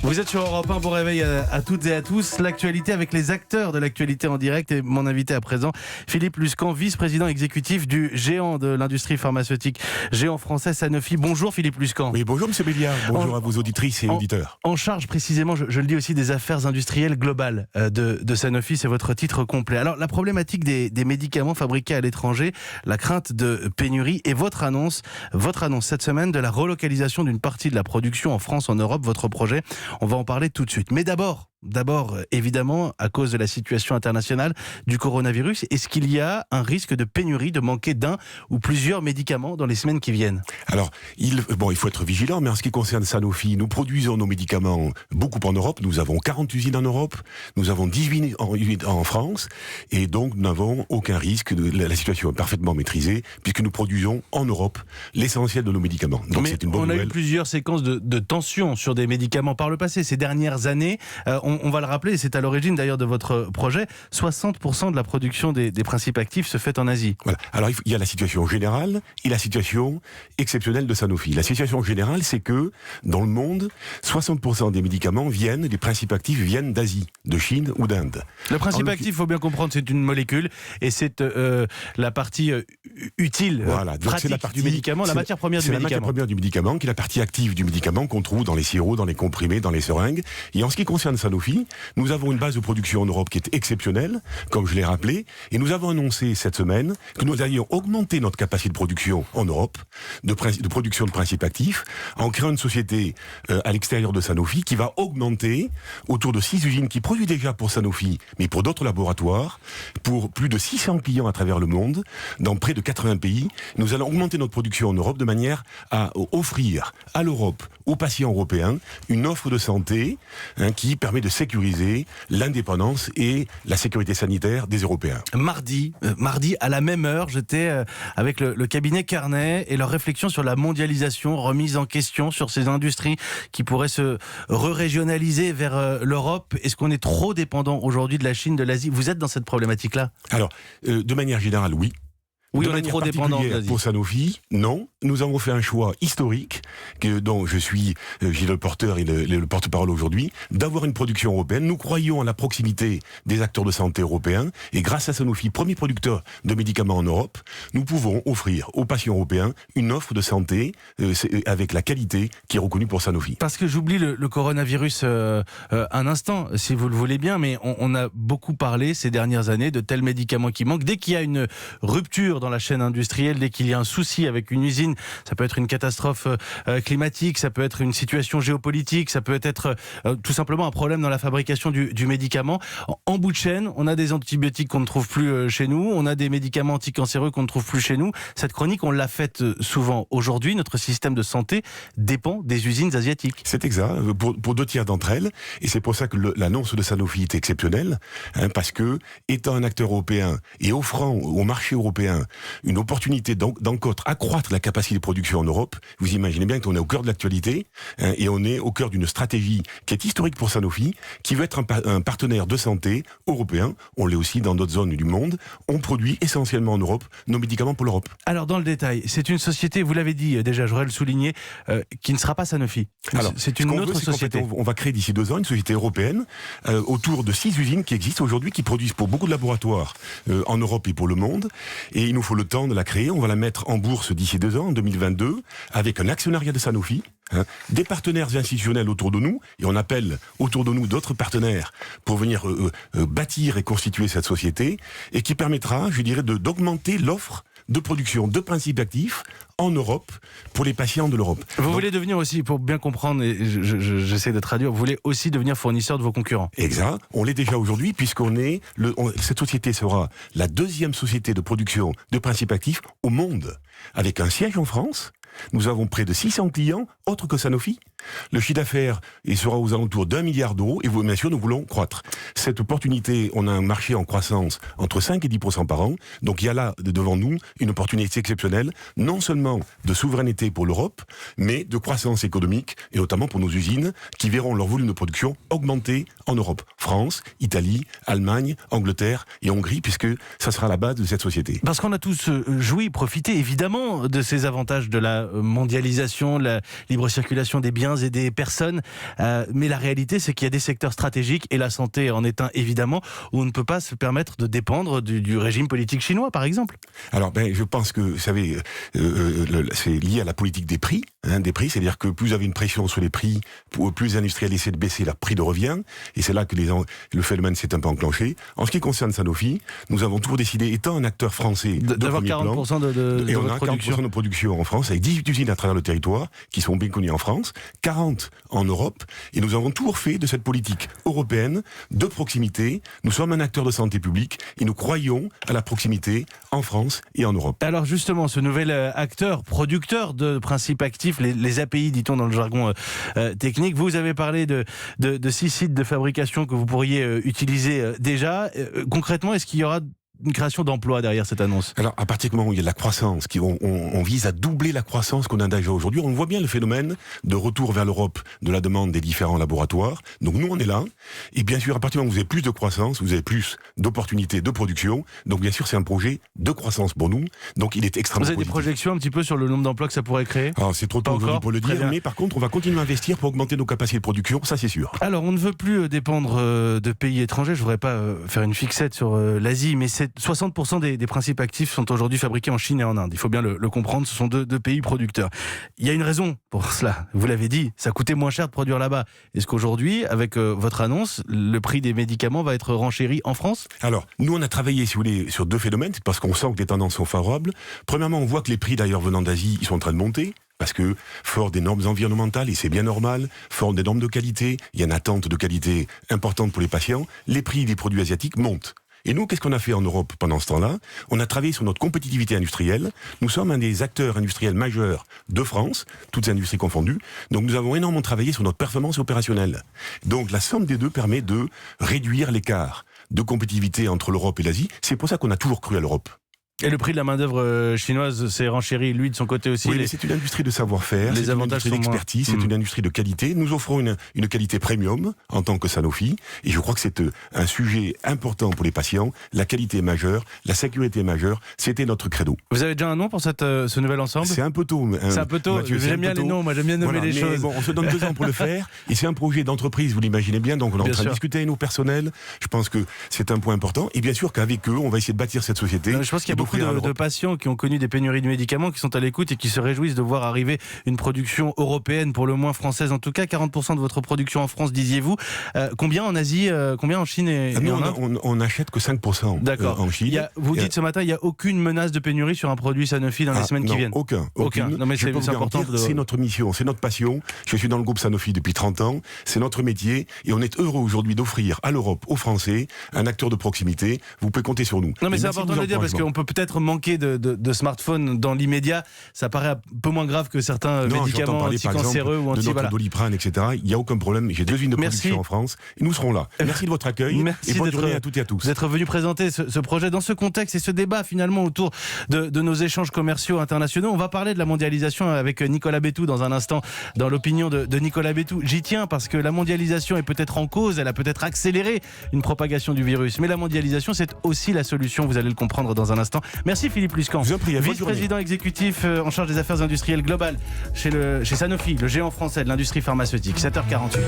Vous êtes sur Europe 1, bon réveil à toutes et à tous. L'actualité avec les acteurs de l'actualité en direct et mon invité à présent, Philippe Luscan, vice-président exécutif du géant de l'industrie pharmaceutique, géant français Sanofi. Bonjour Philippe Luscan. Oui, bonjour Monsieur Béliard, bonjour à vos auditrices et auditeurs. En charge précisément, je le dis aussi, des affaires industrielles globales de Sanofi, c'est votre titre complet. Alors la problématique des médicaments fabriqués à l'étranger, la crainte de pénurie et votre annonce cette semaine de la relocalisation d'une partie de la production en France, en Europe, votre projet. On va en parler tout de suite. Mais d'abord, évidemment, à cause de la situation internationale du coronavirus, est-ce qu'il y a un risque de pénurie, de manquer d'un ou plusieurs médicaments dans les semaines qui viennent ? Alors, il faut être vigilant, mais en ce qui concerne Sanofi, nous produisons nos médicaments beaucoup en Europe. Nous avons 40 usines en Europe, nous avons 18 en France, et donc nous n'avons aucun risque. La situation est parfaitement maîtrisée, puisque nous produisons en Europe l'essentiel de nos médicaments. Donc c'est une bonne nouvelle. On a eu plusieurs séquences de tensions sur des médicaments par le passé, ces dernières années. On va le rappeler, c'est à l'origine d'ailleurs de votre projet, 60% de la production des principes actifs se fait en Asie. Voilà. Alors il y a la situation générale et la situation exceptionnelle de Sanofi. La situation générale, c'est que dans le monde, 60% des médicaments des principes actifs viennent d'Asie, de Chine ou d'Inde. Le principe actif, il faut bien comprendre, c'est une molécule et c'est la partie utile, pratique du médicament, la matière première du médicament. C'est la matière première du médicament, qui est la partie active du médicament qu'on trouve dans les sirops, dans les comprimés, dans les seringues. Et en ce qui concerne Sanofi, nous avons une base de production en Europe qui est exceptionnelle, comme je l'ai rappelé, et nous avons annoncé cette semaine que nous allions augmenter notre capacité de production en Europe, de production de principes actifs, en créant une société à l'extérieur de Sanofi qui va augmenter autour de 6 usines qui produisent déjà pour Sanofi, mais pour d'autres laboratoires, pour plus de 600 clients à travers le monde, dans près de 80 pays. Nous allons augmenter notre production en Europe de manière à offrir à l'Europe, aux patients européens, une offre de santé qui permet de sécuriser l'indépendance et la sécurité sanitaire des Européens. Mardi à la même heure, j'étais avec le cabinet Carnet et leur réflexion sur la mondialisation, remise en question sur ces industries qui pourraient se re-régionaliser vers l'Europe. Est-ce qu'on est trop dépendant aujourd'hui de la Chine, de l'Asie ? Vous êtes dans cette problématique-là ? Alors, de manière générale, oui. Oui, on est trop dépendant de l'Asie. Pour Sanofi, non. Nous avons fait un choix historique, dont je suis le porteur et le porte-parole aujourd'hui, d'avoir une production européenne. Nous croyons à la proximité des acteurs de santé européens, et grâce à Sanofi, premier producteur de médicaments en Europe, nous pouvons offrir aux patients européens une offre de santé avec la qualité qui est reconnue pour Sanofi. Parce que j'oublie le coronavirus un instant, si vous le voulez bien, mais on a beaucoup parlé ces dernières années de tels médicaments qui manquent. Dès qu'il y a une rupture dans la chaîne industrielle, dès qu'il y a un souci avec une usine, ça peut être une catastrophe climatique, ça peut être une situation géopolitique, ça peut être tout simplement un problème dans la fabrication du médicament. En bout de chaîne, on a des antibiotiques qu'on ne trouve plus chez nous, on a des médicaments anticancéreux qu'on ne trouve plus chez nous. Cette chronique, on l'a faite souvent. Aujourd'hui, notre système de santé dépend des usines asiatiques. C'est exact, pour 2 tiers d'entre elles, et c'est pour ça que l'annonce de Sanofi est exceptionnelle, parce que, étant un acteur européen et offrant au marché européen une opportunité d'accroître la capacité de production en Europe, vous imaginez bien qu'on est au cœur de l'actualité, et on est au cœur d'une stratégie qui est historique pour Sanofi, qui veut être un partenaire de santé européen. On l'est aussi dans d'autres zones du monde. On produit essentiellement en Europe nos médicaments pour l'Europe. Alors dans le détail, c'est une société, vous l'avez dit déjà, j'aurais le souligner, qui ne sera pas Sanofi. Alors, c'est une autre société. On va créer d'ici 2 ans une société européenne autour de 6 usines qui existent aujourd'hui, qui produisent pour beaucoup de laboratoires en Europe et pour le monde. Et il nous faut le temps de la créer. On va la mettre en bourse d'ici 2 ans, en 2022, avec un actionnariat de Sanofi, des partenaires institutionnels autour de nous, et on appelle autour de nous d'autres partenaires pour venir bâtir et constituer cette société, et qui permettra, je dirais, d'augmenter l'offre de production de principes actifs en Europe pour les patients de l'Europe. Vous voulez devenir aussi, pour bien comprendre, et j'essaie de traduire, vous voulez aussi devenir fournisseur de vos concurrents. Exact. On l'est déjà aujourd'hui, cette société sera la 2e société de production de principes actifs au monde, avec un siège en France. Nous avons près de 600 clients, autres que Sanofi. Le chiffre d'affaires sera aux alentours d'1 milliard d'euros, et bien sûr, nous voulons croître. Cette opportunité, on a un marché en croissance entre 5 et 10% par an, donc il y a là, devant nous, une opportunité exceptionnelle, non seulement de souveraineté pour l'Europe, mais de croissance économique, et notamment pour nos usines, qui verront leur volume de production augmenter en Europe. France, Italie, Allemagne, Angleterre et Hongrie, puisque ça sera la base de cette société. Parce qu'on a tous joui, profité évidemment de ces avantages de la la mondialisation, la libre circulation des biens et des personnes. Mais la réalité, c'est qu'il y a des secteurs stratégiques, et la santé en est un évidemment, où on ne peut pas se permettre de dépendre du régime politique chinois, par exemple. Alors, je pense que, vous savez, c'est lié à la politique des prix. C'est-à-dire que plus vous avez une pression sur les prix, plus les industriels essaient de baisser leur prix de revient, et c'est là que le phénomène s'est un peu enclenché. En ce qui concerne Sanofi, nous avons toujours décidé, étant un acteur français d'avoir 40% et on a 40% production. de production en France, avec 18 usines à travers le territoire, qui sont bien connues en France, 40 en Europe, et nous avons toujours fait de cette politique européenne de proximité. Nous sommes un acteur de santé publique, et nous croyons à la proximité en France et en Europe. Alors justement, ce nouvel acteur, producteur de principes actifs, les API, dit-on dans le jargon technique, vous avez parlé de 6 sites de fabrication que vous pourriez utiliser déjà. Concrètement, est-ce qu'il y aura une création d'emplois derrière cette annonce? Alors, à partir du moment où il y a de la croissance, on vise à doubler la croissance qu'on a déjà aujourd'hui. On voit bien le phénomène de retour vers l'Europe de la demande des différents laboratoires. Donc nous, on est là. Et bien sûr, à partir du moment où vous avez plus de croissance, vous avez plus d'opportunités de production. Donc bien sûr, c'est un projet de croissance pour nous. Donc il est extrêmement positif. Vous avez des projections un petit peu sur le nombre d'emplois que ça pourrait créer? Alors c'est trop tôt aujourd'hui pour le dire, mais par contre, on va continuer à investir pour augmenter nos capacités de production, ça c'est sûr. Alors, on ne veut plus dépendre de pays étrangers. Je ne voudrais pas faire une fixette sur l'Asie, mais 60% des principes actifs sont aujourd'hui fabriqués en Chine et en Inde. Il faut bien le comprendre, ce sont deux pays producteurs. Il y a une raison pour cela. Vous l'avez dit, ça coûtait moins cher de produire là-bas. Est-ce qu'aujourd'hui, avec votre annonce, le prix des médicaments va être renchéri en France? Alors, nous on a travaillé, si vous voulez, sur deux phénomènes, parce qu'on sent que les tendances sont favorables. Premièrement, on voit que les prix d'ailleurs venant d'Asie, ils sont en train de monter. Parce que, fort des normes environnementales, et c'est bien normal, fort des normes de qualité, il y a une attente de qualité importante pour les patients, les prix des produits asiatiques montent. Et nous, qu'est-ce qu'on a fait en Europe pendant ce temps-là? On a travaillé sur notre compétitivité industrielle. Nous sommes un des acteurs industriels majeurs de France, toutes industries confondues. Donc nous avons énormément travaillé sur notre performance opérationnelle. Donc la somme des deux permet de réduire l'écart de compétitivité entre l'Europe et l'Asie. C'est pour ça qu'on a toujours cru à l'Europe. Et le prix de la main-d'œuvre chinoise s'est renchéri, lui, de son côté aussi. Oui, mais c'est une industrie de savoir-faire, c'est une industrie d'expertise, c'est une industrie de qualité. Nous offrons une qualité premium en tant que Sanofi, et je crois que c'est un sujet important pour les patients. La qualité est majeure, la sécurité est majeure, c'était notre credo. Vous avez déjà un nom pour ce nouvel ensemble? C'est un peu tôt. C'est un peu tôt, Mathieu, j'aime bien les noms, moi j'aime bien nommer les choses. Bon, on se donne 2 ans pour le faire, et c'est un projet d'entreprise, vous l'imaginez bien, donc on est en train de discuter avec nos personnels. Je pense que c'est un point important, et bien sûr qu'avec eux, on va essayer de bâtir cette société. Je pense qu'il y a beaucoup de patients qui ont connu des pénuries de médicaments, qui sont à l'écoute et qui se réjouissent de voir arriver une production européenne, pour le moins française en tout cas. 40% de votre production en France, disiez-vous. Combien en Asie, combien en Chine et nous, en Inde? on n'achète que 5% en Chine. Vous dites ce matin, il n'y a aucune menace de pénurie sur un produit Sanofi dans les semaines qui viennent? Aucun. Non, mais c'est important. C'est notre mission, c'est notre passion. Je suis dans le groupe Sanofi depuis 30 ans. C'est notre métier et on est heureux aujourd'hui d'offrir à l'Europe, aux Français, un acteur de proximité. Vous pouvez compter sur nous. Non, mais c'est important de le dire parce qu'on peut peut-être manquer de smartphones dans l'immédiat. Ça paraît un peu moins grave que certains médicaments anticancéreux ou de notre Doliprane, etc. Il n'y a aucun problème. J'ai 2 usines de production en France et nous serons là. Merci de votre accueil et bonne journée à toutes et à tous. D'être venu présenter ce projet dans ce contexte et ce débat finalement autour de nos échanges commerciaux internationaux. On va parler de la mondialisation avec Nicolas Béthou dans un instant, dans l'opinion de Nicolas Béthou. J'y tiens parce que la mondialisation est peut-être en cause, elle a peut-être accéléré une propagation du virus. Mais la mondialisation, c'est aussi la solution, vous allez le comprendre dans un instant. Merci Philippe Luscan, vice-président exécutif en charge des affaires industrielles globales chez Sanofi, le géant français de l'industrie pharmaceutique. 7h48.